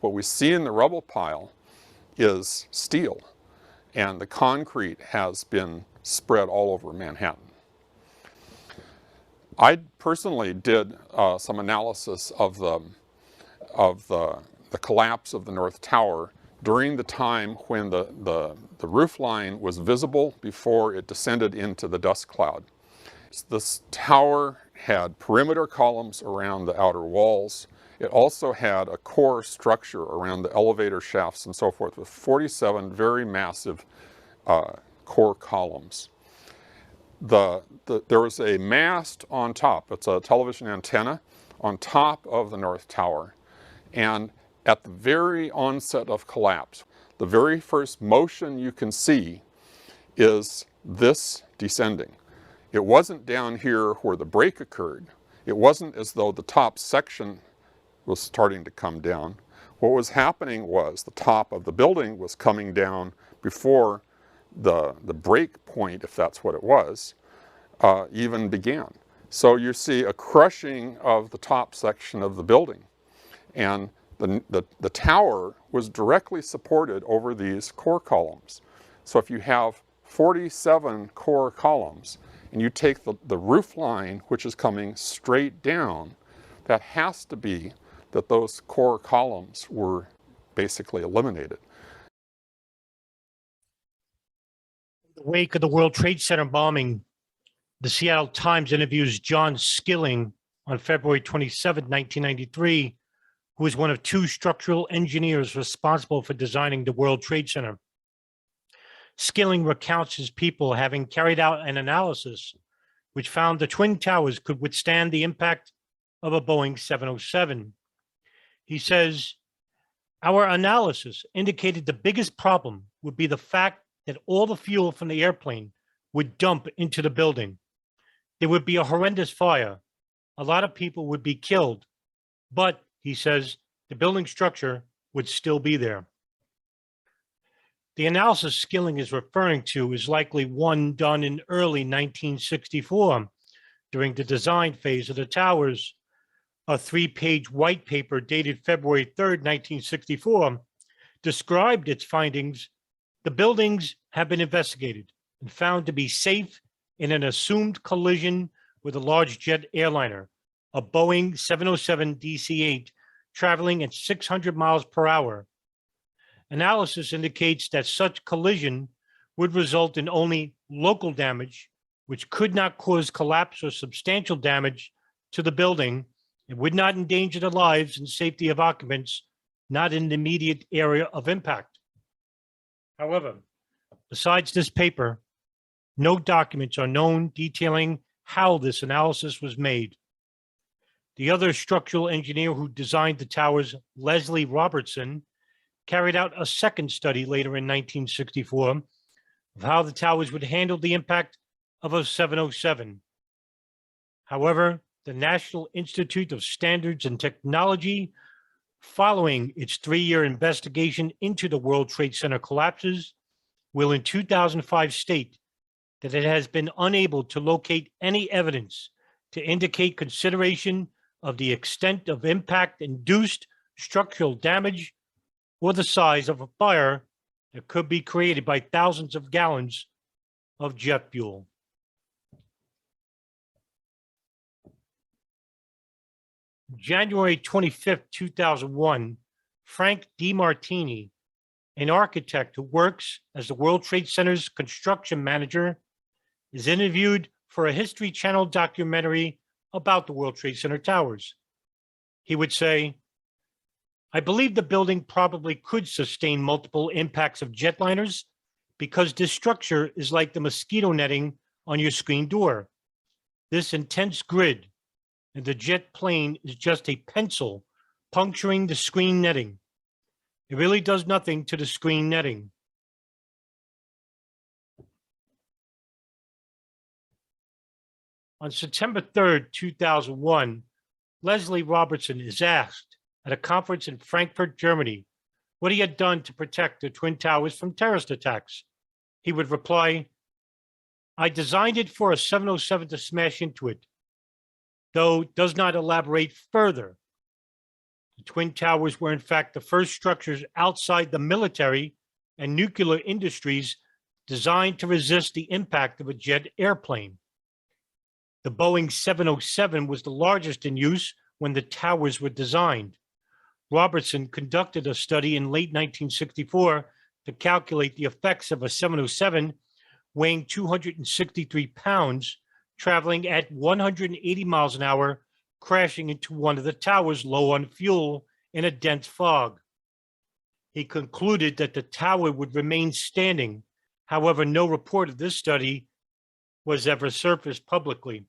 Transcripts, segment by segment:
What we see in the rubble pile is steel, and the concrete has been spread all over Manhattan. I personally did some analysis of the collapse of the North Tower during the time when the roof line was visible before it descended into the dust cloud. This tower had perimeter columns around the outer walls. It also had a core structure around the elevator shafts and so forth with 47 very massive core columns. There was a mast on top. It's a television antenna on top of the North Tower. And at the very onset of collapse, the very first motion you can see is this descending. It wasn't down here where the break occurred. It wasn't as though the top section was starting to come down. What was happening was the top of the building was coming down before the break point, if that's what it was, even began. So you see a crushing of the top section of the building. And the tower was directly supported over these core columns. So if you have 47 core columns and you take the roof line, which is coming straight down, that has to be that those core columns were basically eliminated. In the wake of the World Trade Center bombing, the Seattle Times interviews John Skilling on February 27, 1993, who was one of two structural engineers responsible for designing the World Trade Center. Skilling recounts his people having carried out an analysis which found the Twin Towers could withstand the impact of a Boeing 707. He says, "Our analysis indicated the biggest problem would be the fact that all the fuel from the airplane would dump into the building. There would be a horrendous fire. A lot of people would be killed. But," he says, "the building structure would still be there." The analysis Skilling is referring to is likely one done in early 1964 during the design phase of the towers. A 3-page white paper dated February 3rd, 1964, described its findings. The buildings have been investigated and found to be safe in an assumed collision with a large jet airliner, a Boeing 707 DC-8, traveling at 600 miles per hour. Analysis indicates that such collision would result in only local damage, which could not cause collapse or substantial damage to the building. It would not endanger the lives and safety of occupants not in the immediate area of impact. However, besides this paper, no documents are known detailing how this analysis was made. The other structural engineer who designed the towers, Leslie Robertson, carried out a second study later in 1964 of how the towers would handle the impact of a 707. However, the National Institute of Standards and Technology, following its 3-year investigation into the World Trade Center collapses, will in 2005 state that it has been unable to locate any evidence to indicate consideration of the extent of impact-induced structural damage or the size of a fire that could be created by thousands of gallons of jet fuel. January 25th, 2001, Frank DiMartini, an architect who works as the World Trade Center's construction manager, is interviewed for a History Channel documentary about the World Trade Center towers. He would say, "I believe the building probably could sustain multiple impacts of jetliners because this structure is like the mosquito netting on your screen door. This intense grid, and the jet plane is just a pencil puncturing the screen netting. It really does nothing to the screen netting." On September 3rd, 2001, Leslie Robertson is asked at a conference in Frankfurt, Germany, what he had done to protect the Twin Towers from terrorist attacks. He would reply, "I designed it for a 707 to smash into it," though does not elaborate further. The Twin Towers were, in fact, the first structures outside the military and nuclear industries designed to resist the impact of a jet airplane. The Boeing 707 was the largest in use when the towers were designed. Robertson conducted a study in late 1964 to calculate the effects of a 707 weighing 263 pounds, traveling at 180 miles an hour, crashing into one of the towers low on fuel in a dense fog. He concluded that the tower would remain standing. However, no report of this study was ever surfaced publicly.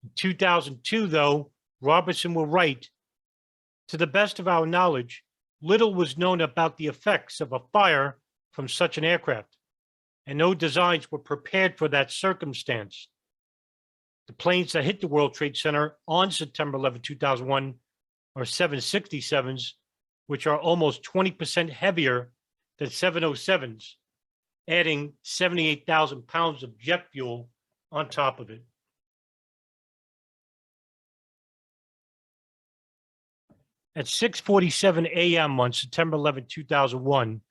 In 2002, though, Robertson will write, "To the best of our knowledge, little was known about the effects of a fire from such an aircraft, and no designs were prepared for that circumstance. The planes that hit the World Trade Center on September 11, 2001 are 767s, which are almost 20% heavier than 707s, adding 78,000 pounds of jet fuel on top of it." At 6:47 a.m. on September 11, 2001,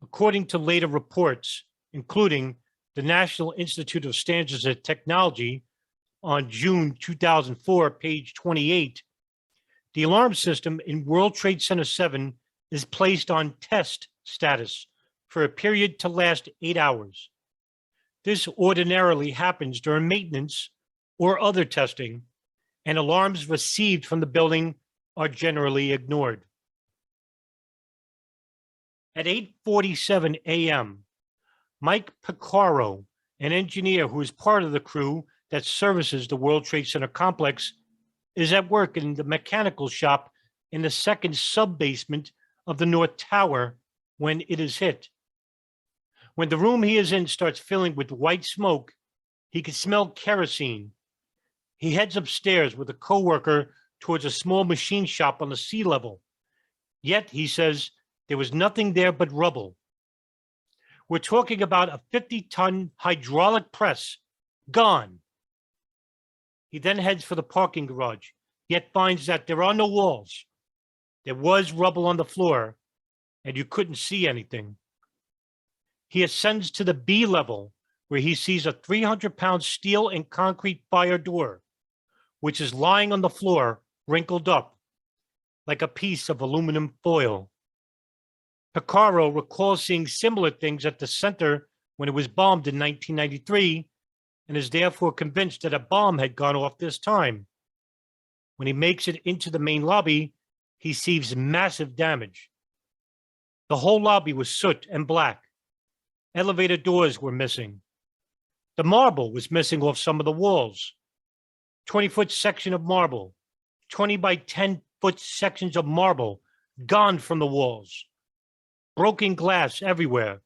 according to later reports, including the National Institute of Standards and Technology on June 2004, page 28, the alarm system in World Trade Center 7 is placed on test status for a period to last 8 hours. This ordinarily happens during maintenance or other testing, and alarms received from the building are generally ignored. At 8:47 a.m., Mike Picaro, an engineer who is part of the crew that services the World Trade Center complex, is at work in the mechanical shop in the second sub-basement of the North Tower when it is hit. When the room he is in starts filling with white smoke, he can smell kerosene. He heads upstairs with a coworker towards a small machine shop on the sea level. Yet, he says, there was nothing there but rubble. We're talking about a 50-ton hydraulic press, gone. He then heads for the parking garage, yet finds that there are no walls. There was rubble on the floor, and you couldn't see anything. He ascends to the B level, where he sees a 300-pound steel and concrete fire door, which is lying on the floor, wrinkled up, like a piece of aluminum foil. Picaro recalls seeing similar things at the center when it was bombed in 1993, and is therefore convinced that a bomb had gone off this time. When he makes it into the main lobby, he sees massive damage. The whole lobby was soot and black. Elevator doors were missing. The marble was missing off some of the walls. 20-foot section of marble, 20 by 10-foot sections of marble gone from the walls. Broken glass everywhere.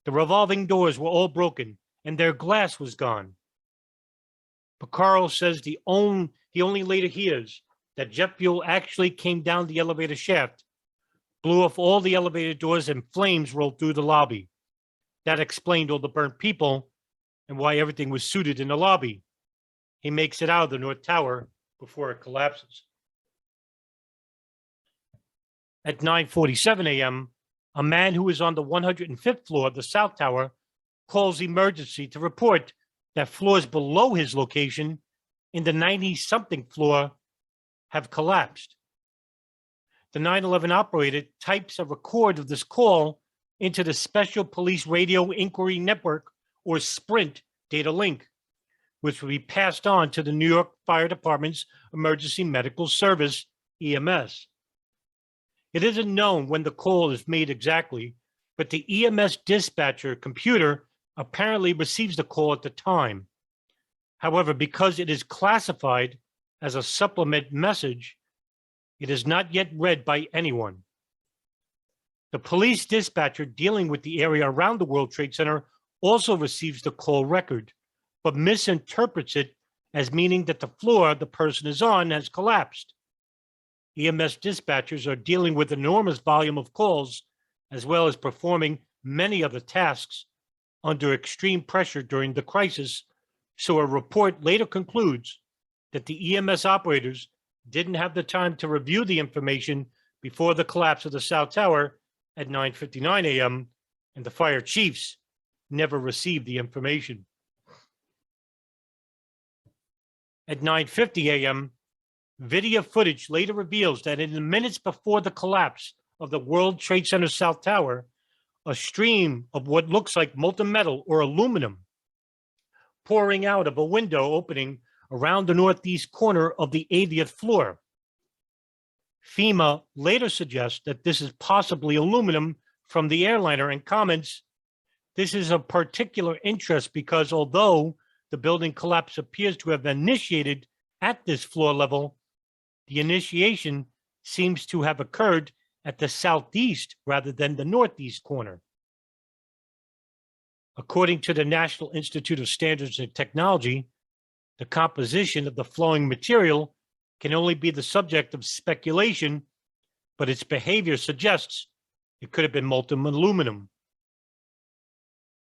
The revolving doors were all broken, and their glass was gone. Picaro says he only later hears that jet fuel actually came down the elevator shaft, blew off all the elevator doors, and flames rolled through the lobby. That explained all the burnt people and why everything was sooted in the lobby. He makes it out of the North Tower before it collapses. At 9:47 a.m., a man who is on the 105th floor of the South Tower calls emergency to report that floors below his location in the 90-something floor have collapsed. The 911 operator types a record of this call into the Special Police Radio Inquiry Network, or SPRINT, data link, which will be passed on to the New York Fire Department's Emergency Medical Service, EMS. It isn't known when the call is made exactly, but the EMS dispatcher computer apparently receives the call at the time. However, because it is classified as a supplement message, it is not yet read by anyone. The police dispatcher dealing with the area around the World Trade Center also receives the call record, but misinterprets it as meaning that the floor the person is on has collapsed. EMS dispatchers are dealing with an enormous volume of calls, as well as performing many other tasks under extreme pressure during the crisis, so a report later concludes that the EMS operators didn't have the time to review the information before the collapse of the South Tower at 9:59 a.m., and the fire chiefs never received the information. At 9:50 a.m., video footage later reveals that in the minutes before the collapse of the World Trade Center South Tower, a stream of what looks like molten metal or aluminum pouring out of a window opening around the northeast corner of the 80th floor. FEMA later suggests that this is possibly aluminum from the airliner and comments, "This is of particular interest because although the building collapse appears to have initiated at this floor level, the initiation seems to have occurred at the southeast rather than the northeast corner." According to the National Institute of Standards and Technology, the composition of the flowing material can only be the subject of speculation, but its behavior suggests it could have been molten aluminum.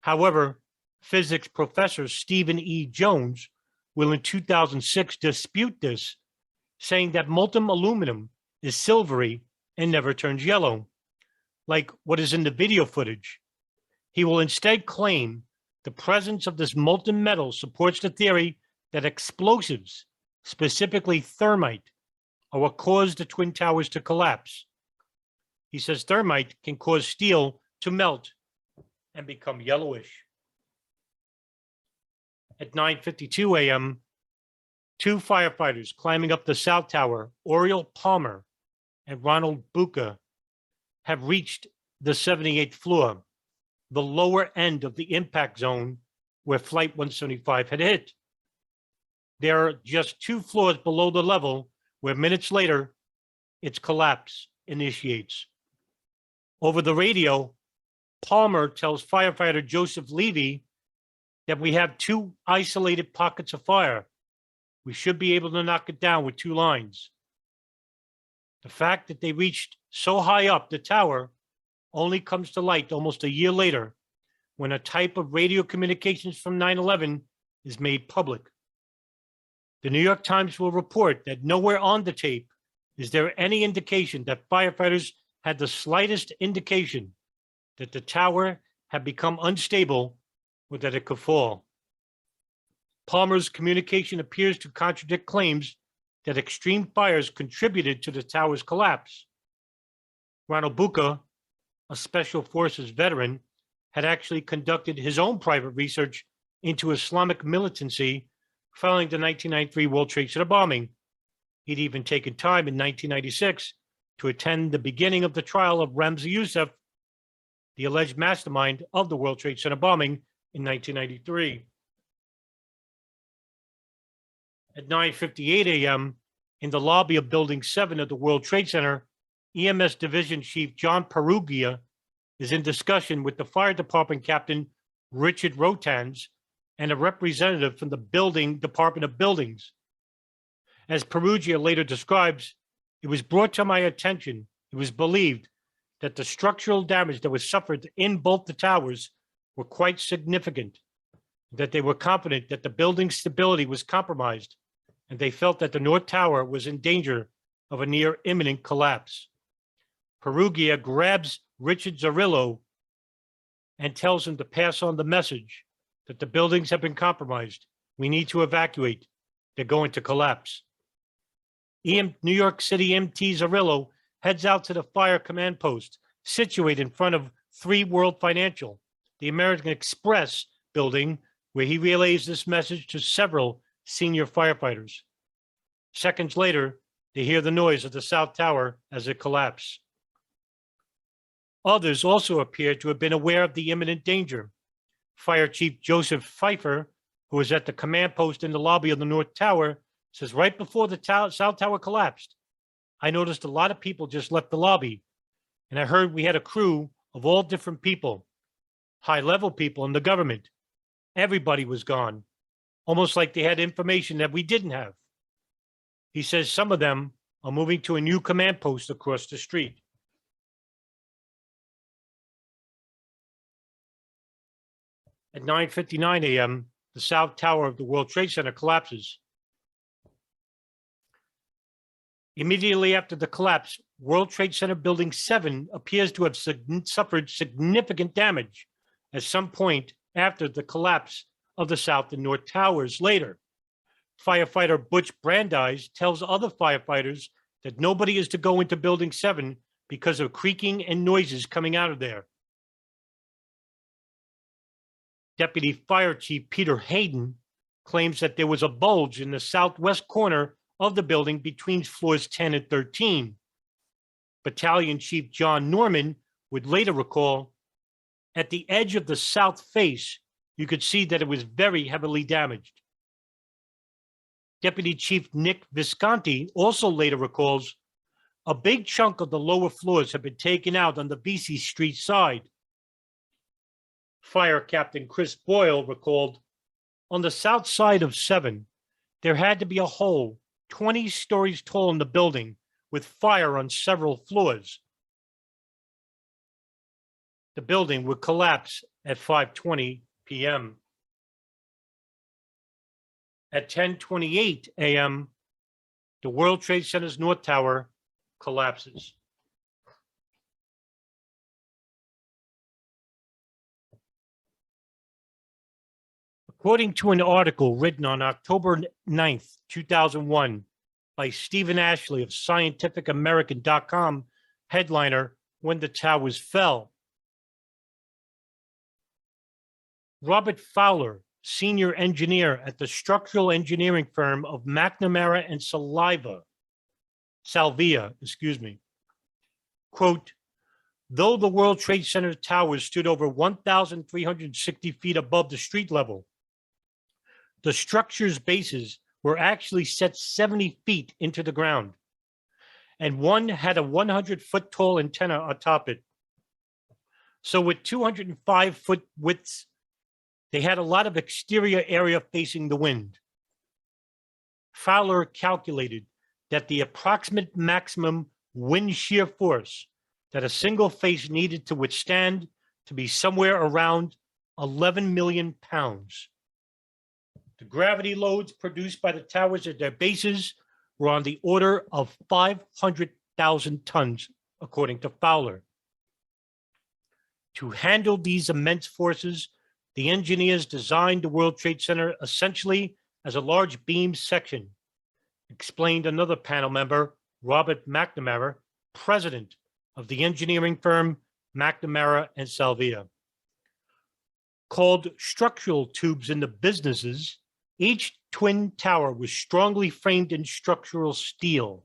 However, physics professor Stephen E. Jones will in 2006 dispute this, saying that molten aluminum is silvery and never turns yellow, like what is in the video footage. He will instead claim the presence of this molten metal supports the theory that explosives, specifically thermite, are what caused the Twin Towers to collapse. He says thermite can cause steel to melt and become yellowish. At 9:52 a.m., two firefighters climbing up the South Tower, Oriel Palmer and Ronald Bucca, have reached the 78th floor, the lower end of the impact zone where Flight 175 had hit. They are just 2 floors below the level where minutes later, its collapse initiates. Over the radio, Palmer tells firefighter Joseph Levy that we have 2 isolated pockets of fire. We should be able to knock it down with 2 lines. The fact that they reached so high up the tower only comes to light almost a year later when a type of radio communications from 9/11 is made public. The New York Times will report that nowhere on the tape is there any indication that firefighters had the slightest indication that the tower had become unstable or that it could fall. Palmer's communication appears to contradict claims that extreme fires contributed to the tower's collapse. Ronald Bucca, a Special Forces veteran, had actually conducted his own private research into Islamic militancy following the 1993 World Trade Center bombing. He'd even taken time in 1996 to attend the beginning of the trial of Ramzi Youssef, the alleged mastermind of the World Trade Center bombing in 1993. At 9:58 a.m., in the lobby of Building 7 of the World Trade Center, EMS Division Chief John Perugia is in discussion with the fire department captain, Richard Rotans, and a representative from the Building Department of Buildings. As Perugia later describes, it was brought to my attention, it was believed that the structural damage that was suffered in both the towers were quite significant, that they were confident that the building's stability was compromised, and they felt that the North Tower was in danger of a near imminent collapse. Perugia grabs Richard Zarillo and tells him to pass on the message that the buildings have been compromised. We need to evacuate. They're going to collapse. New York City MT Zarillo heads out to the fire command post situated in front of 3 World Financial, the American Express building, where he relays this message to several senior firefighters. Seconds later, they hear the noise of the South Tower as it collapsed. Others also appear to have been aware of the imminent danger. Fire Chief Joseph Pfeiffer, who was at the command post in the lobby of the North Tower, says right before the South Tower collapsed, I noticed a lot of people just left the lobby, and I heard we had a crew of all different people, high-level people in the government. Everybody was gone, almost like they had information that we didn't have. He says some of them are moving to a new command post across the street. At 9:59 a.m., the South Tower of the World Trade Center collapses. Immediately after the collapse, World Trade Center Building 7 appears to have suffered significant damage at some point after the collapse of the South and North Towers later. Firefighter Butch Brandeis tells other firefighters that nobody is to go into Building 7 because of creaking and noises coming out of there. Deputy Fire Chief Peter Hayden claims that there was a bulge in the southwest corner of the building between floors 10 and 13. Battalion Chief John Norman would later recall, at the edge of the south face, you could see that it was very heavily damaged. Deputy Chief Nick Visconti also later recalls, a big chunk of the lower floors had been taken out on the BC Street side. Fire Captain Chris Boyle recalled, on the south side of 7, there had to be a hole 20 stories tall in the building with fire on several floors. The building would collapse at 5:20 p.m. At 10:28 a.m., the World Trade Center's North Tower collapses. According to an article written on October 9th, 2001, by Stephen Ashley of scientificamerican.com, headliner, When the Towers Fell. Robert Fowler, senior engineer at the structural engineering firm of McNamara and Salvia, quote, though the World Trade Center towers stood over 1,360 feet above the street level, the structure's bases were actually set 70 feet into the ground, and one had a 100-foot tall antenna atop it. So with 205-foot widths, they had a lot of exterior area facing the wind. Fowler calculated that the approximate maximum wind shear force that a single face needed to withstand to be somewhere around 11 million pounds. The gravity loads produced by the towers at their bases were on the order of 500,000 tons, according to Fowler. To handle these immense forces, the engineers designed the World Trade Center essentially as a large beam section, explained another panel member, Robert McNamara, president of the engineering firm McNamara and Salvia. Called structural tubes in the businesses, each twin tower was strongly framed in structural steel.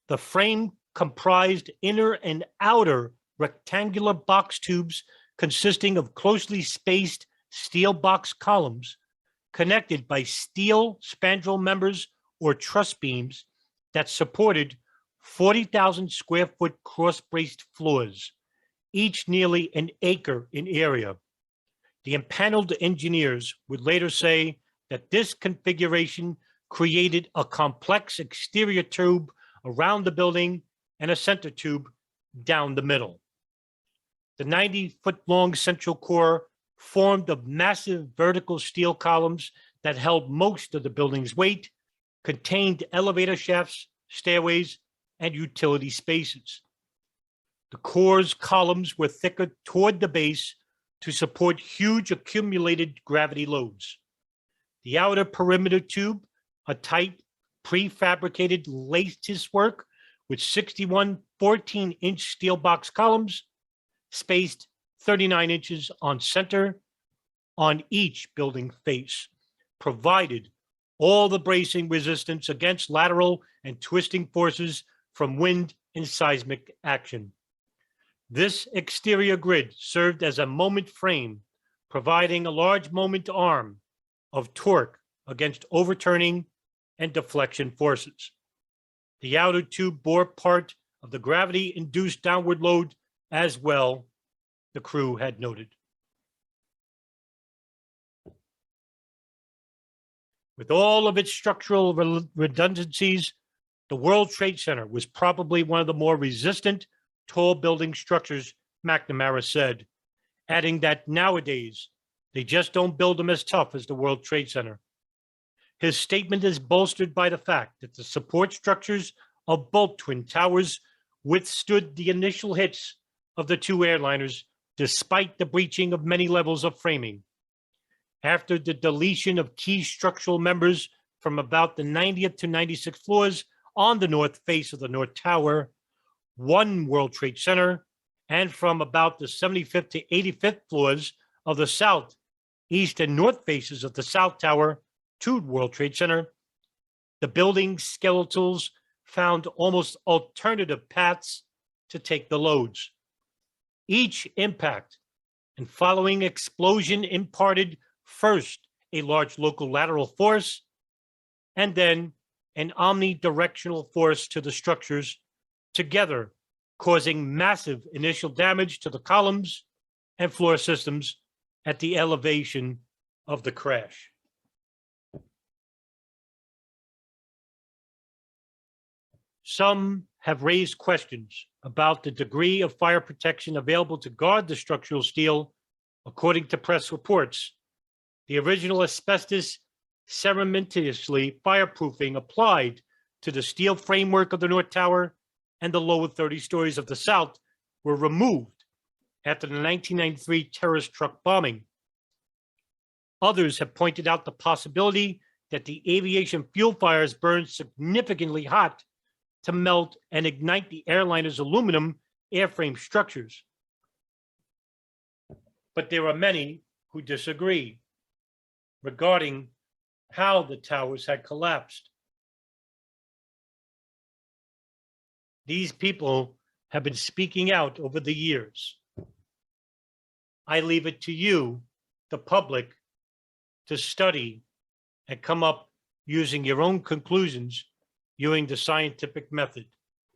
The frame comprised inner and outer rectangular box tubes consisting of closely spaced steel box columns connected by steel spandrel members or truss beams that supported 40,000 square foot cross-braced floors, each nearly an acre in area. The impaneled engineers would later say that this configuration created a complex exterior tube around the building and a center tube down the middle. The 90-foot-long central core formed of massive vertical steel columns that held most of the building's weight, contained elevator shafts, stairways, and utility spaces. The core's columns were thicker toward the base to support huge accumulated gravity loads. The outer perimeter tube, a tight prefabricated lattice work with 61 14-inch steel box columns, spaced 39 inches on center on each building face, provided all the bracing resistance against lateral and twisting forces from wind and seismic action. This exterior grid served as a moment frame, providing a large moment arm of torque against overturning and deflection forces. The outer tube bore part of the gravity-induced downward load as well, the crew had noted. With all of its structural redundancies, the World Trade Center was probably one of the more resistant tall building structures, McNamara said, adding that nowadays, they just don't build them as tough as the World Trade Center. His statement is bolstered by the fact that the support structures of both twin towers withstood the initial hits of the two airliners despite the breaching of many levels of framing. After the deletion of key structural members from about the 90th to 96th floors on the north face of the North Tower, one World Trade Center, and from about the 75th to 85th floors of the south, east, and north faces of the South Tower, two World Trade Center, the building skeletals found almost alternative paths to take the loads. Each impact and following explosion imparted first a large local lateral force and then an omnidirectional force to the structures, together causing massive initial damage to the columns and floor systems at the elevation of the crash. Some have raised questions about the degree of fire protection available to guard the structural steel. According to press reports, the original asbestos ceremoniously fireproofing applied to the steel framework of the North Tower and the lower 30 stories of the South were removed after the 1993 terrorist truck bombing. Others have pointed out the possibility that the aviation fuel fires burned significantly hot to melt and ignite the airliner's aluminum airframe structures. But there are many who disagree regarding how the towers had collapsed. These people have been speaking out over the years. I leave it to you, the public, to study and come up using your own conclusions using the scientific method.